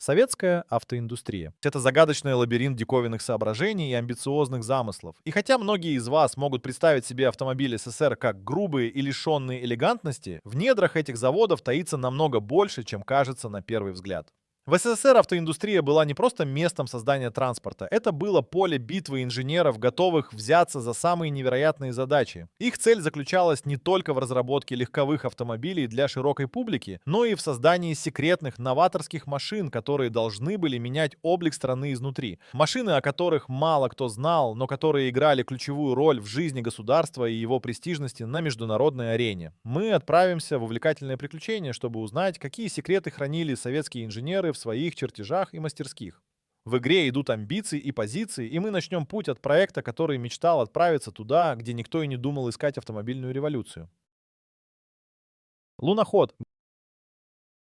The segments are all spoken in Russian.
Советская автоиндустрия. Это загадочный лабиринт диковинных соображений и амбициозных замыслов. И хотя многие из вас могут представить себе автомобили СССР как грубые и лишенные элегантности, в недрах этих заводов таится намного больше, чем кажется на первый взгляд. В СССР автоиндустрия была не просто местом создания транспорта, это было поле битвы инженеров, готовых взяться за самые невероятные задачи. Их цель заключалась не только в разработке легковых автомобилей для широкой публики, но и в создании секретных новаторских машин, которые должны были менять облик страны изнутри. Машины, о которых мало кто знал, но которые играли ключевую роль в жизни государства и его престижности на международной арене. Мы отправимся в увлекательное приключение, чтобы узнать, какие секреты хранили советские инженеры в своих чертежах и мастерских. В игре идут амбиции и позиции, и мы начнем путь от проекта, который мечтал отправиться туда, где никто и не думал искать автомобильную революцию. Луноход.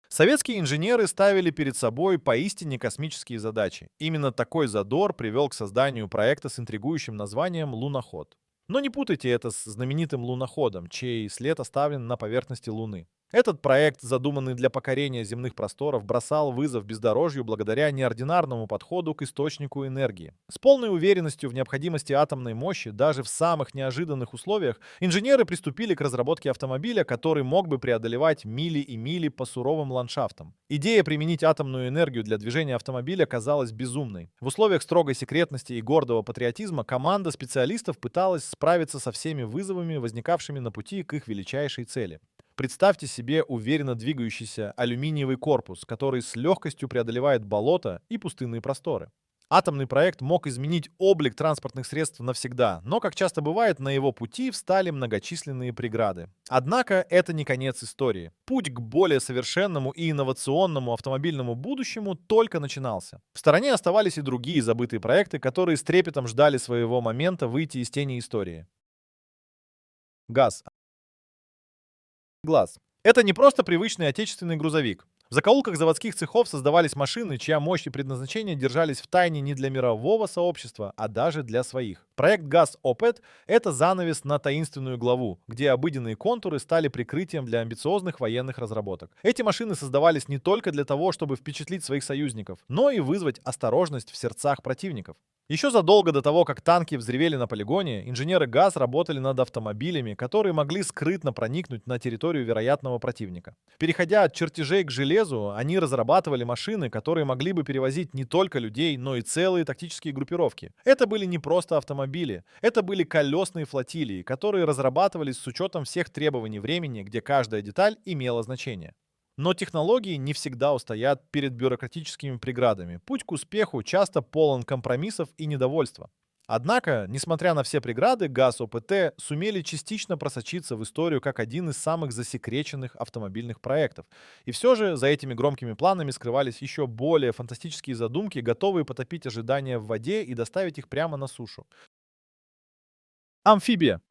Советские инженеры ставили перед собой поистине космические задачи. Именно такой задор привел к созданию проекта с интригующим названием «Луноход». Но не путайте это с знаменитым луноходом, чей след оставлен на поверхности Луны. Этот проект, задуманный для покорения земных просторов, бросал вызов бездорожью благодаря неординарному подходу к источнику энергии. С полной уверенностью в необходимости атомной мощи, даже в самых неожиданных условиях, инженеры приступили к разработке автомобиля, который мог бы преодолевать мили и мили по суровым ландшафтам. Идея применить атомную энергию для движения автомобиля казалась безумной. В условиях строгой секретности и гордого патриотизма команда специалистов пыталась справиться со всеми вызовами, возникавшими на пути к их величайшей цели. Представьте себе уверенно двигающийся алюминиевый корпус, который с легкостью преодолевает болота и пустынные просторы. Атомный проект мог изменить облик транспортных средств навсегда, но, как часто бывает, на его пути встали многочисленные преграды. Однако это не конец истории. Путь к более совершенному и инновационному автомобильному будущему только начинался. В стороне оставались и другие забытые проекты, которые с трепетом ждали своего момента выйти из тени истории. ГАЗ. Глаз. Это не просто привычный отечественный грузовик. В закоулках заводских цехов создавались машины, чья мощь и предназначение держались в тайне не для мирового сообщества, а даже для своих. Проект ГАЗ-ОПЭТ — это занавес на таинственную главу, где обыденные контуры стали прикрытием для амбициозных военных разработок. Эти машины создавались не только для того, чтобы впечатлить своих союзников, но и вызвать осторожность в сердцах противников. Еще задолго до того, как танки взревели на полигоне, инженеры ГАЗ работали над автомобилями, которые могли скрытно проникнуть на территорию вероятного противника. Переходя от чертежей к железу, они разрабатывали машины, которые могли бы перевозить не только людей, но и целые тактические группировки. Это были не просто автомобили, это были колесные флотилии, которые разрабатывались с учетом всех требований времени, где каждая деталь имела значение. Но технологии не всегда устоят перед бюрократическими преградами. Путь к успеху часто полон компромиссов и недовольства. Однако, несмотря на все преграды, ГАЗ ОПТ сумели частично просочиться в историю как один из самых засекреченных автомобильных проектов. И все же за этими громкими планами скрывались еще более фантастические задумки, готовые потопить ожидания в воде и доставить их прямо на сушу. Амфибия.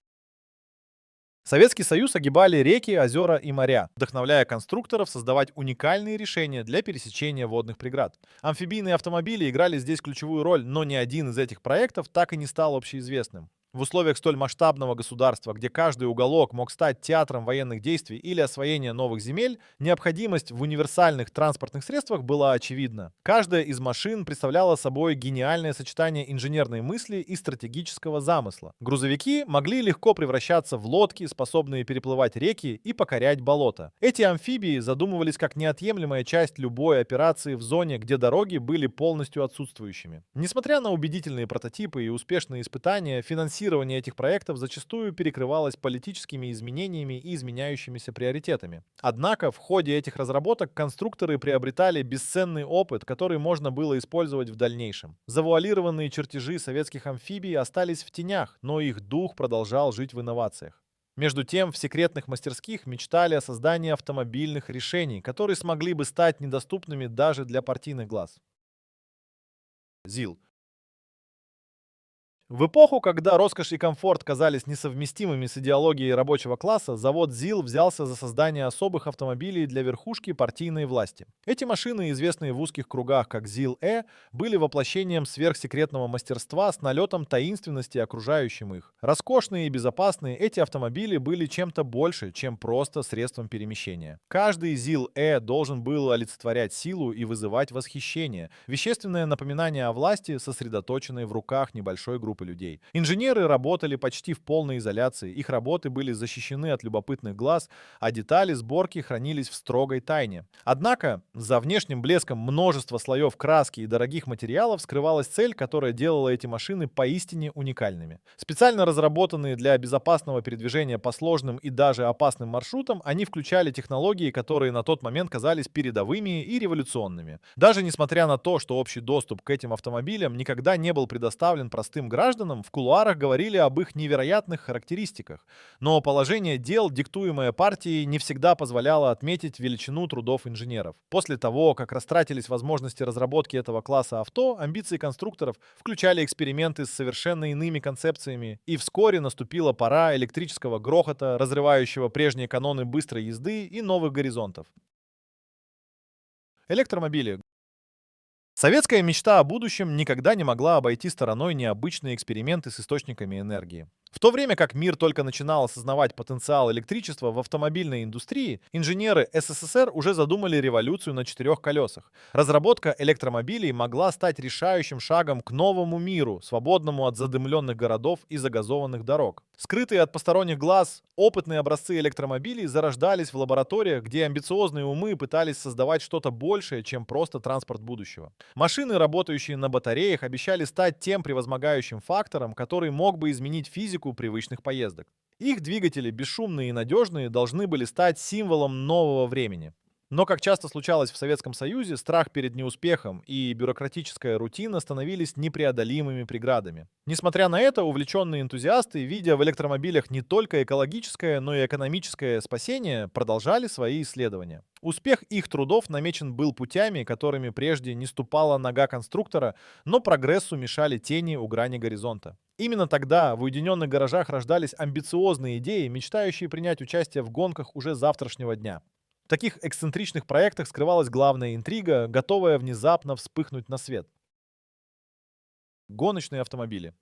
Советский Союз огибали реки, озера и моря, вдохновляя конструкторов создавать уникальные решения для пересечения водных преград. Амфибийные автомобили играли здесь ключевую роль, но ни один из этих проектов так и не стал общеизвестным. В условиях столь масштабного государства, где каждый уголок мог стать театром военных действий или освоения новых земель, необходимость в универсальных транспортных средствах была очевидна. Каждая из машин представляла собой гениальное сочетание инженерной мысли и стратегического замысла. Грузовики могли легко превращаться в лодки, способные переплывать реки и покорять болота. Эти амфибии задумывались как неотъемлемая часть любой операции в зоне, где дороги были полностью отсутствующими. Несмотря на убедительные прототипы и успешные испытания, финансирование этих проектов зачастую перекрывалось политическими изменениями и изменяющимися приоритетами. Однако в ходе этих разработок конструкторы приобретали бесценный опыт, который можно было использовать в дальнейшем. Завуалированные чертежи советских амфибий остались в тенях, но их дух продолжал жить в инновациях. Между тем, в секретных мастерских мечтали о создании автомобильных решений, которые смогли бы стать недоступными даже для партийных глаз. ЗИЛ. В эпоху, когда роскошь и комфорт казались несовместимыми с идеологией рабочего класса, завод ЗИЛ взялся за создание особых автомобилей для верхушки партийной власти. Эти машины, известные в узких кругах как ЗИЛ-Э, были воплощением сверхсекретного мастерства с налетом таинственности окружающим их. Роскошные и безопасные, эти автомобили были чем-то больше, чем просто средством перемещения. Каждый ЗИЛ-Э должен был олицетворять силу и вызывать восхищение, вещественное напоминание о власти, сосредоточенной в руках небольшой группы людей. Инженеры работали почти в полной изоляции, их работы были защищены от любопытных глаз, а детали сборки хранились в строгой тайне. Однако, за внешним блеском множества слоев краски и дорогих материалов скрывалась цель, которая делала эти машины поистине уникальными. Специально разработанные для безопасного передвижения по сложным и даже опасным маршрутам, они включали технологии, которые на тот момент казались передовыми и революционными. Даже несмотря на то, что общий доступ к этим автомобилям никогда не был предоставлен простым гражданам, в кулуарах говорили об их невероятных характеристиках. Но положение дел, диктуемое партией, не всегда позволяло отметить величину трудов инженеров. После того, как растратились возможности разработки этого класса авто, амбиции конструкторов включали эксперименты с совершенно иными концепциями, и вскоре наступила пора электрического грохота, разрывающего прежние каноны быстрой езды и новых горизонтов. Электромобили. Советская мечта о будущем никогда не могла обойти стороной необычные эксперименты с источниками энергии. В то время как мир только начинал осознавать потенциал электричества в автомобильной индустрии, инженеры СССР уже задумали революцию на четырех колесах. Разработка электромобилей могла стать решающим шагом к новому миру, свободному от задымленных городов и загазованных дорог. Скрытые от посторонних глаз, опытные образцы электромобилей зарождались в лабораториях, где амбициозные умы пытались создавать что-то большее, чем просто транспорт будущего. Машины, работающие на батареях, обещали стать тем превозмогающим фактором, который мог бы изменить физику привычных поездок. Их двигатели, бесшумные и надежные, должны были стать символом нового времени. Но, как часто случалось в Советском Союзе, страх перед неуспехом и бюрократическая рутина становились непреодолимыми преградами. Несмотря на это, увлеченные энтузиасты, видя в электромобилях не только экологическое, но и экономическое спасение, продолжали свои исследования. Успех их трудов намечен был путями, которыми прежде не ступала нога конструктора, но прогрессу мешали тени у грани горизонта. Именно тогда в уединенных гаражах рождались амбициозные идеи, мечтающие принять участие в гонках уже завтрашнего дня. В таких эксцентричных проектах скрывалась главная интрига, готовая внезапно вспыхнуть на свет. Гоночные автомобили.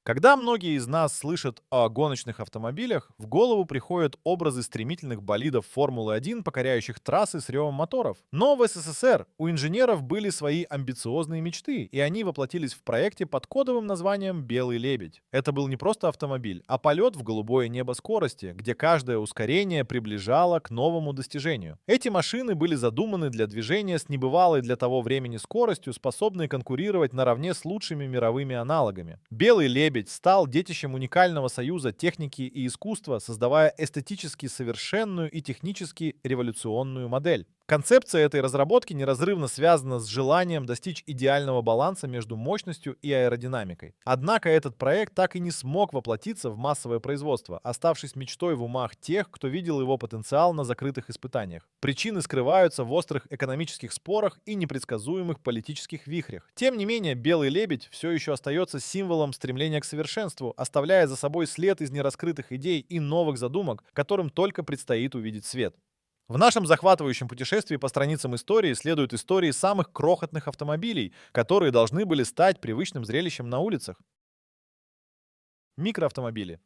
Когда многие из нас слышат о гоночных автомобилях, в голову приходят образы стремительных болидов Формулы-1, покоряющих трассы с ревом моторов. Но в СССР у инженеров были свои амбициозные мечты, и они воплотились в проекте под кодовым названием «Белый лебедь». Это был не просто автомобиль, а полет в голубое небо скорости, где каждое ускорение приближало к новому достижению. Эти машины были задуманы для движения с небывалой для того времени скоростью, способной конкурировать наравне с лучшими мировыми аналогами. «Белый лебедь» стал детищем уникального союза техники и искусства, создавая эстетически совершенную и технически революционную модель. Концепция этой разработки неразрывно связана с желанием достичь идеального баланса между мощностью и аэродинамикой. Однако этот проект так и не смог воплотиться в массовое производство, оставшись мечтой в умах тех, кто видел его потенциал на закрытых испытаниях. Причины скрываются в острых экономических спорах и непредсказуемых политических вихрях. Тем не менее, «Белый лебедь» все еще остается символом стремления к совершенству, оставляя за собой след из нераскрытых идей и новых задумок, которым только предстоит увидеть свет. В нашем захватывающем путешествии по страницам истории следуют истории самых крохотных автомобилей, которые должны были стать привычным зрелищем на улицах. Микроавтомобили.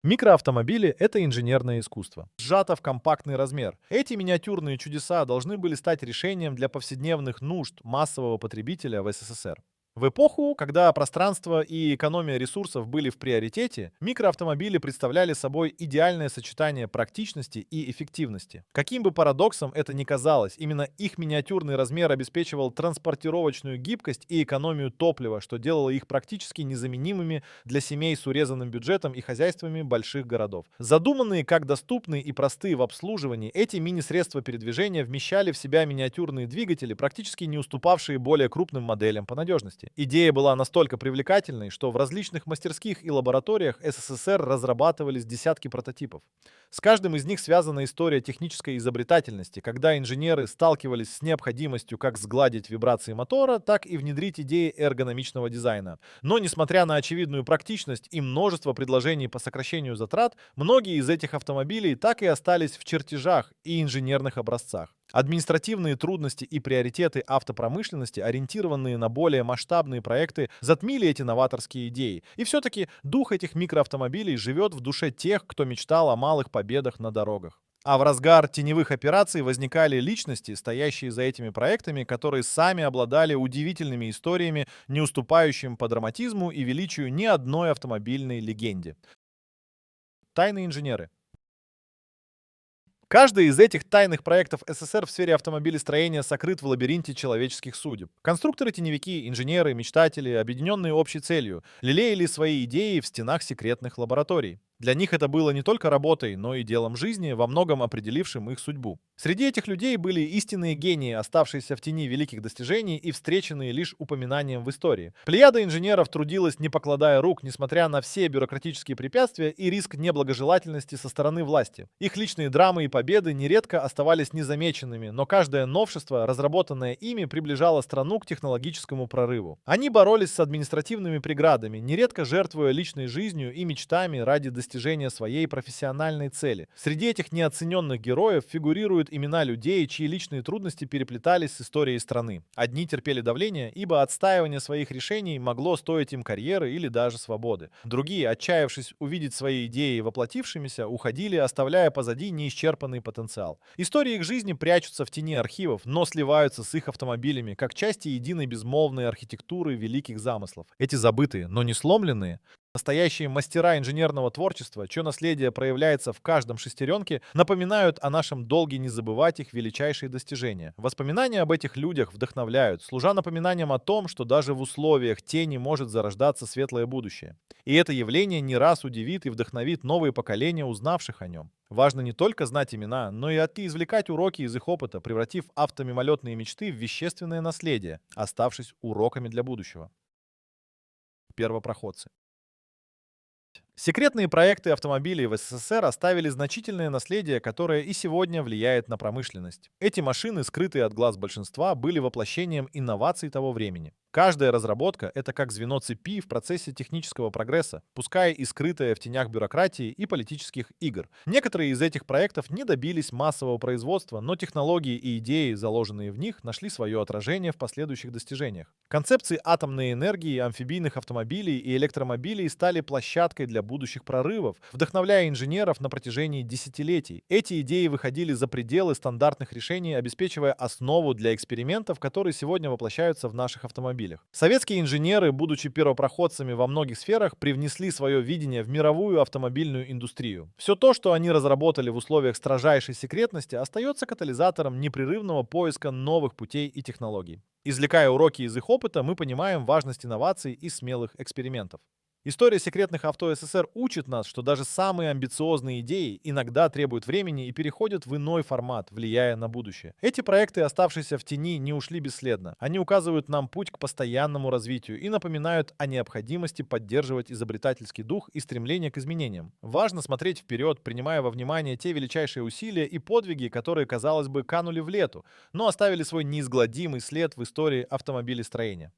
Микроавтомобили — это инженерное искусство, сжато в компактный размер. Эти миниатюрные чудеса должны были стать решением для повседневных нужд массового потребителя в СССР. В эпоху, когда пространство и экономия ресурсов были в приоритете, микроавтомобили представляли собой идеальное сочетание практичности и эффективности. Каким бы парадоксом это ни казалось, именно их миниатюрный размер обеспечивал транспортировочную гибкость и экономию топлива, что делало их практически незаменимыми для семей с урезанным бюджетом и хозяйствами больших городов. Задуманные как доступные и простые в обслуживании, эти мини-средства передвижения вмещали в себя миниатюрные двигатели, практически не уступавшие более крупным моделям по надежности. Идея была настолько привлекательной, что в различных мастерских и лабораториях СССР разрабатывались десятки прототипов. С каждым из них связана история технической изобретательности, когда инженеры сталкивались с необходимостью как сгладить вибрации мотора, так и внедрить идеи эргономичного дизайна. Но, несмотря на очевидную практичность и множество предложений по сокращению затрат, многие из этих автомобилей так и остались в чертежах и инженерных образцах. Административные трудности и приоритеты автопромышленности, ориентированные на более масштабные проекты, затмили эти новаторские идеи. И все-таки дух этих микроавтомобилей живет в душе тех, кто мечтал о малых победах на дорогах. А в разгар теневых операций возникали личности, стоящие за этими проектами, которые сами обладали удивительными историями, не уступающими по драматизму и величию ни одной автомобильной легенде. Тайные инженеры. Каждый из этих тайных проектов СССР в сфере автомобилестроения сокрыт в лабиринте человеческих судеб. Конструкторы-теневики, инженеры, мечтатели, объединенные общей целью, лелеяли свои идеи в стенах секретных лабораторий. Для них это было не только работой, но и делом жизни, во многом определившим их судьбу. Среди этих людей были истинные гении, оставшиеся в тени великих достижений и встреченные лишь упоминанием в истории. Плеяда инженеров трудилась, не покладая рук, несмотря на все бюрократические препятствия и риск неблагожелательности со стороны власти. Их личные драмы и победы нередко оставались незамеченными, но каждое новшество, разработанное ими, приближало страну к технологическому прорыву. Они боролись с административными преградами, нередко жертвуя личной жизнью и мечтами ради достижения своей профессиональной цели. Среди этих неоцененных героев фигурируют имена людей, чьи личные трудности переплетались с историей страны. Одни терпели давление, ибо отстаивание своих решений могло стоить им карьеры или даже свободы. Другие, отчаявшись увидеть свои идеи воплотившимися, уходили, оставляя позади неисчерпанный потенциал. Истории их жизни прячутся в тени архивов, но сливаются с их автомобилями, как части единой безмолвной архитектуры великих замыслов. Эти забытые, но не сломленные, настоящие мастера инженерного творчества, чье наследие проявляется в каждом шестеренке, напоминают о нашем долге не забывать их величайшие достижения. Воспоминания об этих людях вдохновляют, служа напоминанием о том, что даже в условиях тени может зарождаться светлое будущее. И это явление не раз удивит и вдохновит новые поколения, узнавших о нем. Важно не только знать имена, но и извлекать уроки из их опыта, превратив автомимолетные мечты в вещественное наследие, оставшись уроками для будущего. Первопроходцы. Секретные проекты автомобилей в СССР оставили значительное наследие, которое и сегодня влияет на промышленность. Эти машины, скрытые от глаз большинства, были воплощением инноваций того времени. Каждая разработка — это как звено цепи в процессе технического прогресса, пускай и скрытая в тенях бюрократии и политических игр. Некоторые из этих проектов не добились массового производства, но технологии и идеи, заложенные в них, нашли свое отражение в последующих достижениях. Концепции атомной энергии, амфибийных автомобилей и электромобилей стали площадкой для будущих прорывов, вдохновляя инженеров на протяжении десятилетий. Эти идеи выходили за пределы стандартных решений, обеспечивая основу для экспериментов, которые сегодня воплощаются в наших автомобилях. Советские инженеры, будучи первопроходцами во многих сферах, привнесли свое видение в мировую автомобильную индустрию. Все то, что они разработали в условиях строжайшей секретности, остается катализатором непрерывного поиска новых путей и технологий. Извлекая уроки из их опыта, мы понимаем важность инноваций и смелых экспериментов. История секретных авто СССР учит нас, что даже самые амбициозные идеи иногда требуют времени и переходят в иной формат, влияя на будущее. Эти проекты, оставшиеся в тени, не ушли бесследно. Они указывают нам путь к постоянному развитию и напоминают о необходимости поддерживать изобретательский дух и стремление к изменениям. Важно смотреть вперед, принимая во внимание те величайшие усилия и подвиги, которые, казалось бы, канули в лету, но оставили свой неизгладимый след в истории автомобилестроения.